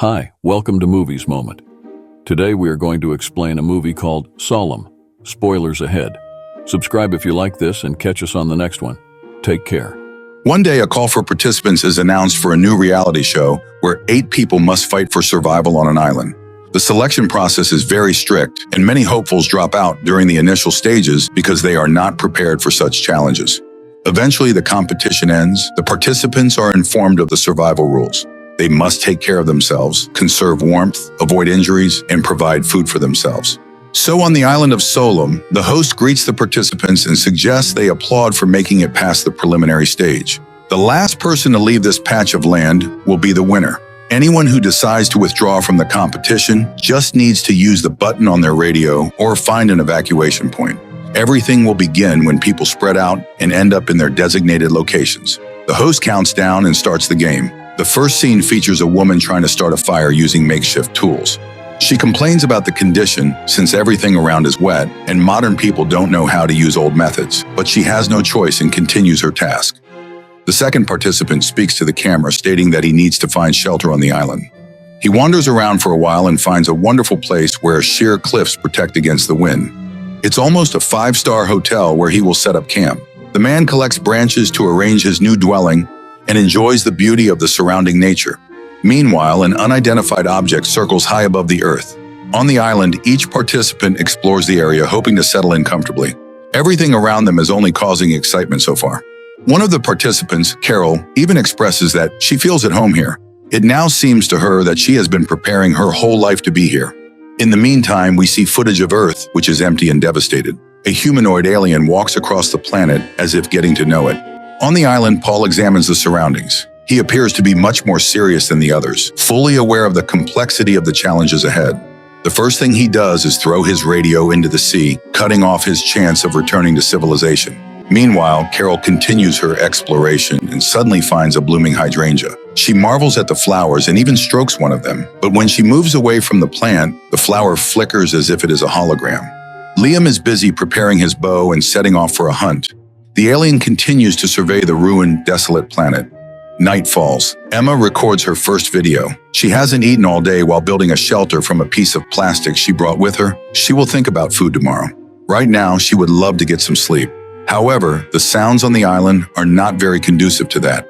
Hi, welcome to Movies Moment. Today we are going to explain a movie called Solemn. Spoilers ahead. Subscribe if you like this and catch us on the next one. Take care. One day, a call for participants is announced for a new reality show where 8 people must fight for survival on an island. The selection process is very strict, and many hopefuls drop out during the initial stages because they are not prepared for such challenges. Eventually, the competition ends. The participants are informed of the survival rules. They must take care of themselves, conserve warmth, avoid injuries, and provide food for themselves. So on the island of Solemn, the host greets the participants and suggests they applaud for making it past the preliminary stage. The last person to leave this patch of land will be the winner. Anyone who decides to withdraw from the competition just needs to use the button on their radio or find an evacuation point. Everything will begin when people spread out and end up in their designated locations. The host counts down and starts the game. The first scene features a woman trying to start a fire using makeshift tools. She complains about the condition since everything around is wet and modern people don't know how to use old methods, but she has no choice and continues her task. The second participant speaks to the camera stating that he needs to find shelter on the island. He wanders around for a while and finds a wonderful place where sheer cliffs protect against the wind. It's almost a 5-star hotel where he will set up camp. The man collects branches to arrange his new dwelling and enjoys the beauty of the surrounding nature. Meanwhile, an unidentified object circles high above the earth. On the island, each participant explores the area hoping to settle in comfortably. Everything around them is only causing excitement so far. One of the participants, Carol, even expresses that she feels at home here. It now seems to her that she has been preparing her whole life to be here. In the meantime, we see footage of Earth, which is empty and devastated. A humanoid alien walks across the planet as if getting to know it. On the island, Paul examines the surroundings. He appears to be much more serious than the others, fully aware of the complexity of the challenges ahead. The first thing he does is throw his radio into the sea, cutting off his chance of returning to civilization. Meanwhile, Carol continues her exploration and suddenly finds a blooming hydrangea. She marvels at the flowers and even strokes one of them, but when she moves away from the plant, the flower flickers as if it is a hologram. Liam is busy preparing his bow and setting off for a hunt. The alien continues to survey the ruined, desolate planet. Night falls. Emma records her first video. She hasn't eaten all day while building a shelter from a piece of plastic she brought with her. She will think about food tomorrow. Right now, she would love to get some sleep. However, the sounds on the island are not very conducive to that.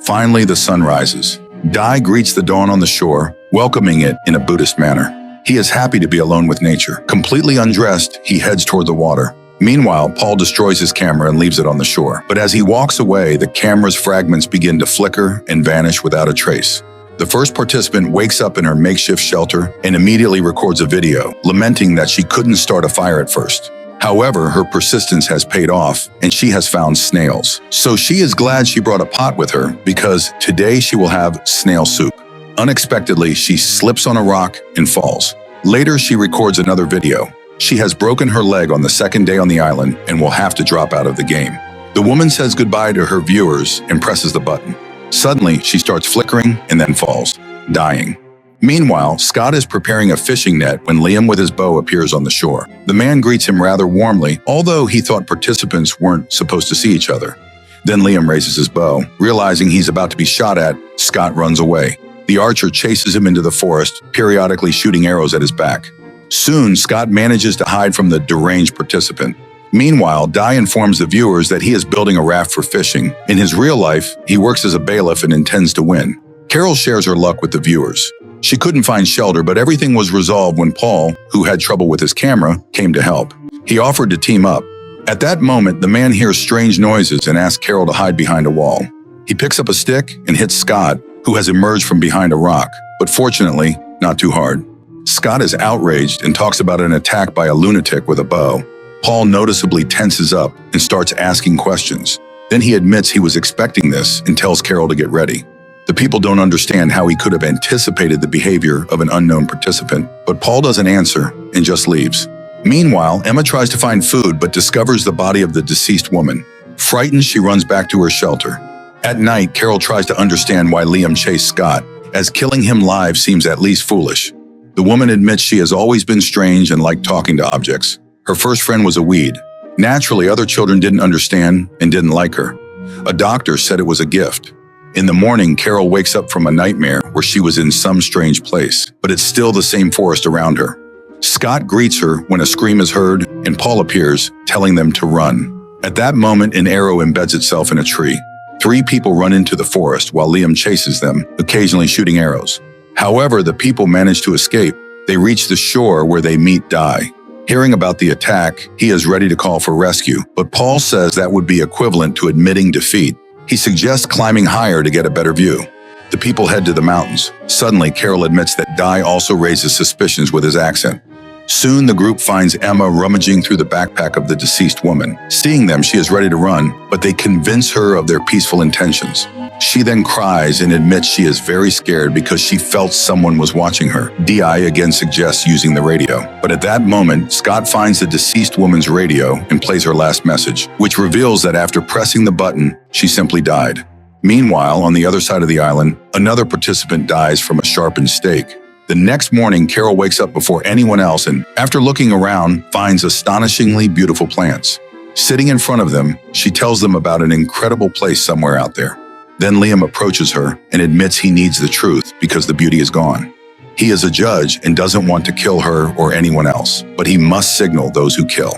Finally, the sun rises. Dai greets the dawn on the shore, welcoming it in a Buddhist manner. He is happy to be alone with nature. Completely undressed, he heads toward the water. Meanwhile, Paul destroys his camera and leaves it on the shore. But as he walks away, the camera's fragments begin to flicker and vanish without a trace. The first participant wakes up in her makeshift shelter and immediately records a video, lamenting that she couldn't start a fire at first. However, her persistence has paid off, and she has found snails. So she is glad she brought a pot with her because today she will have snail soup. Unexpectedly, she slips on a rock and falls. Later, she records another video. She has broken her leg on the second day on the island and will have to drop out of the game. The woman says goodbye to her viewers and presses the button. Suddenly, she starts flickering and then falls, dying. Meanwhile, Scott is preparing a fishing net when Liam with his bow appears on the shore. The man greets him rather warmly, although he thought participants weren't supposed to see each other. Then Liam raises his bow. Realizing he's about to be shot at, Scott runs away. The archer chases him into the forest, periodically shooting arrows at his back. Soon, Scott manages to hide from the deranged participant. Meanwhile, Dai informs the viewers that he is building a raft for fishing. In his real life, he works as a bailiff and intends to win. Carol shares her luck with the viewers. She couldn't find shelter, but everything was resolved when Paul, who had trouble with his camera, came to help. He offered to team up. At that moment, the man hears strange noises and asks Carol to hide behind a wall. He picks up a stick and hits Scott, who has emerged from behind a rock, but fortunately, not too hard. Scott is outraged and talks about an attack by a lunatic with a bow. Paul noticeably tenses up and starts asking questions. Then he admits he was expecting this and tells Carol to get ready. The people don't understand how he could have anticipated the behavior of an unknown participant, but Paul doesn't answer and just leaves. Meanwhile, Emma tries to find food but discovers the body of the deceased woman. Frightened, she runs back to her shelter. At night, Carol tries to understand why Liam chased Scott, as killing him live seems at least foolish. The woman admits she has always been strange and liked talking to objects. Her first friend was a weed. Naturally, other children didn't understand and didn't like her. A doctor said it was a gift. In the morning, Carol wakes up from a nightmare where she was in some strange place, but it's still the same forest around her. Scott greets her when a scream is heard, and Paul appears, telling them to run. At that moment, an arrow embeds itself in a tree. 3 people run into the forest while Liam chases them, occasionally shooting arrows. However, the people manage to escape. They reach the shore where they meet Di. Hearing about the attack, he is ready to call for rescue, but Paul says that would be equivalent to admitting defeat. He suggests climbing higher to get a better view. The people head to the mountains. Suddenly, Carol admits that Di also raises suspicions with his accent. Soon, the group finds Emma rummaging through the backpack of the deceased woman. Seeing them, she is ready to run, but they convince her of their peaceful intentions. She then cries and admits she is very scared because she felt someone was watching her. Di again suggests using the radio. But at that moment, Scott finds the deceased woman's radio and plays her last message, which reveals that after pressing the button, she simply died. Meanwhile, on the other side of the island, another participant dies from a sharpened stake. The next morning, Carol wakes up before anyone else and, after looking around, finds astonishingly beautiful plants. Sitting in front of them, she tells them about an incredible place somewhere out there. Then Liam approaches her and admits he needs the truth because the beauty is gone. He is a judge and doesn't want to kill her or anyone else, but he must signal those who kill.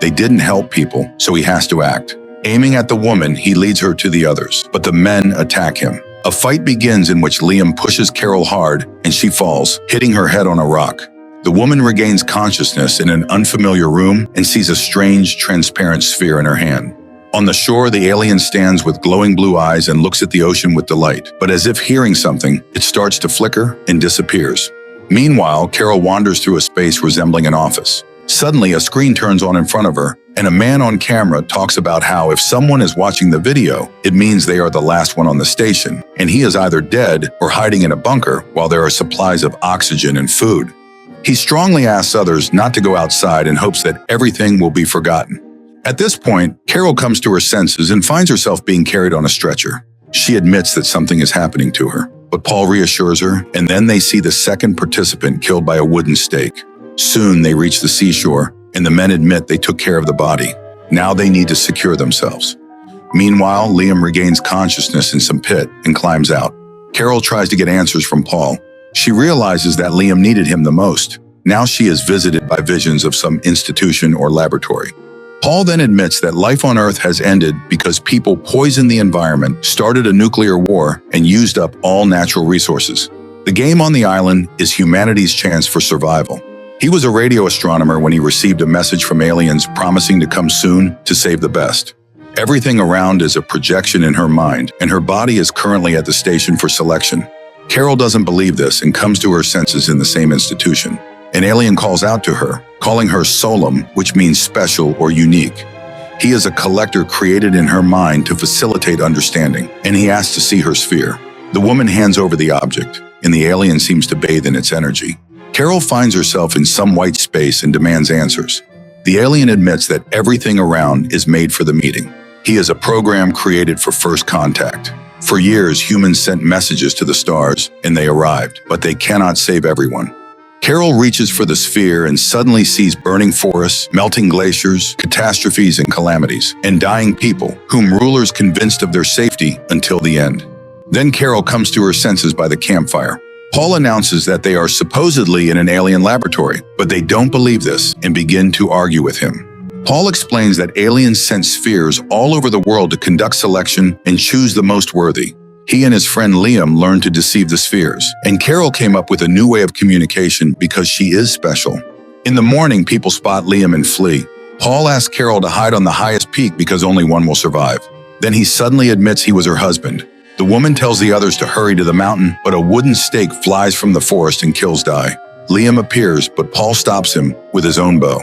They didn't help people, so he has to act. Aiming at the woman, he leads her to the others, but the men attack him. A fight begins in which Liam pushes Carol hard and she falls, hitting her head on a rock. The woman regains consciousness in an unfamiliar room and sees a strange, transparent sphere in her hand. On the shore, the alien stands with glowing blue eyes and looks at the ocean with delight, but as if hearing something, it starts to flicker and disappears. Meanwhile, Carol wanders through a space resembling an office. Suddenly, a screen turns on in front of her, and a man on camera talks about how if someone is watching the video, it means they are the last one on the station, and he is either dead or hiding in a bunker while there are supplies of oxygen and food. He strongly asks others not to go outside and hopes that everything will be forgotten. At this point, Carol comes to her senses and finds herself being carried on a stretcher. She admits that something is happening to her, but Paul reassures her, and then they see the second participant killed by a wooden stake. Soon they reach the seashore, and the men admit they took care of the body. Now they need to secure themselves. Meanwhile, Liam regains consciousness in some pit and climbs out. Carol tries to get answers from Paul. She realizes that Liam needed him the most. Now she is visited by visions of some institution or laboratory. Paul then admits that life on Earth has ended because people poisoned the environment, started a nuclear war, and used up all natural resources. The game on the island is humanity's chance for survival. He was a radio astronomer when he received a message from aliens promising to come soon to save the best. Everything around is a projection in her mind, and her body is currently at the station for selection. Carol doesn't believe this and comes to her senses in the same institution. An alien calls out to her, calling her Solemn, which means special or unique. He is a collector created in her mind to facilitate understanding, and he asks to see her sphere. The woman hands over the object, and the alien seems to bathe in its energy. Carol finds herself in some white space and demands answers. The alien admits that everything around is made for the meeting. He is a program created for first contact. For years, humans sent messages to the stars, and they arrived, but they cannot save everyone. Carol reaches for the sphere and suddenly sees burning forests, melting glaciers, catastrophes and calamities, and dying people, whom rulers convinced of their safety until the end. Then Carol comes to her senses by the campfire. Paul announces that they are supposedly in an alien laboratory, but they don't believe this and begin to argue with him. Paul explains that aliens sent spheres all over the world to conduct selection and choose the most worthy. He and his friend Liam learned to deceive the spheres, and Carol came up with a new way of communication because she is special. In the morning, people spot Liam and flee. Paul asks Carol to hide on the highest peak because only one will survive. Then he suddenly admits he was her husband. The woman tells the others to hurry to the mountain, but a wooden stake flies from the forest and kills Di. Liam appears, but Paul stops him with his own bow.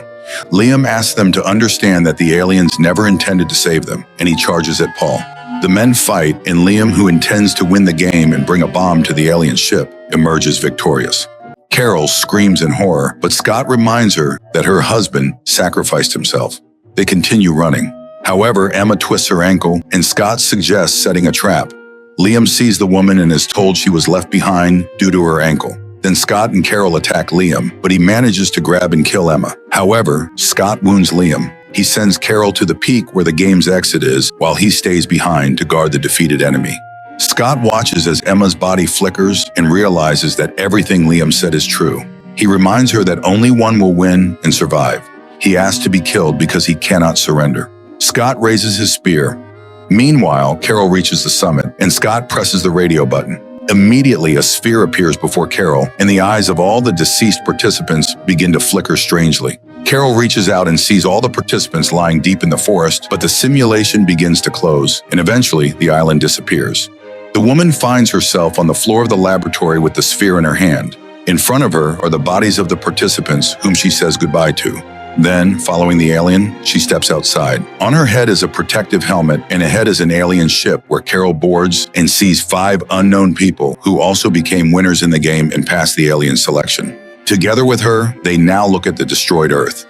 Liam asks them to understand that the aliens never intended to save them, and he charges at Paul. The men fight, and Liam, who intends to win the game and bring a bomb to the alien ship, emerges victorious. Carol screams in horror, but Scott reminds her that her husband sacrificed himself. They continue running. However, Emma twists her ankle, and Scott suggests setting a trap. Liam sees the woman and is told she was left behind due to her ankle. Then Scott and Carol attack Liam, but he manages to grab and kill Emma. However, Scott wounds Liam. He sends Carol to the peak where the game's exit is, while he stays behind to guard the defeated enemy. Scott watches as Emma's body flickers and realizes that everything Liam said is true. He reminds her that only one will win and survive. He asks to be killed because he cannot surrender. Scott raises his spear. Meanwhile, Carol reaches the summit, and Scott presses the radio button. Immediately, a sphere appears before Carol, and the eyes of all the deceased participants begin to flicker strangely. Carol reaches out and sees all the participants lying deep in the forest, but the simulation begins to close, and eventually, the island disappears. The woman finds herself on the floor of the laboratory with the sphere in her hand. In front of her are the bodies of the participants whom she says goodbye to. Then, following the alien, she steps outside. On her head is a protective helmet, and ahead is an alien ship where Carol boards and sees 5 unknown people who also became winners in the game and passed the alien selection. Together with her, they now look at the destroyed Earth.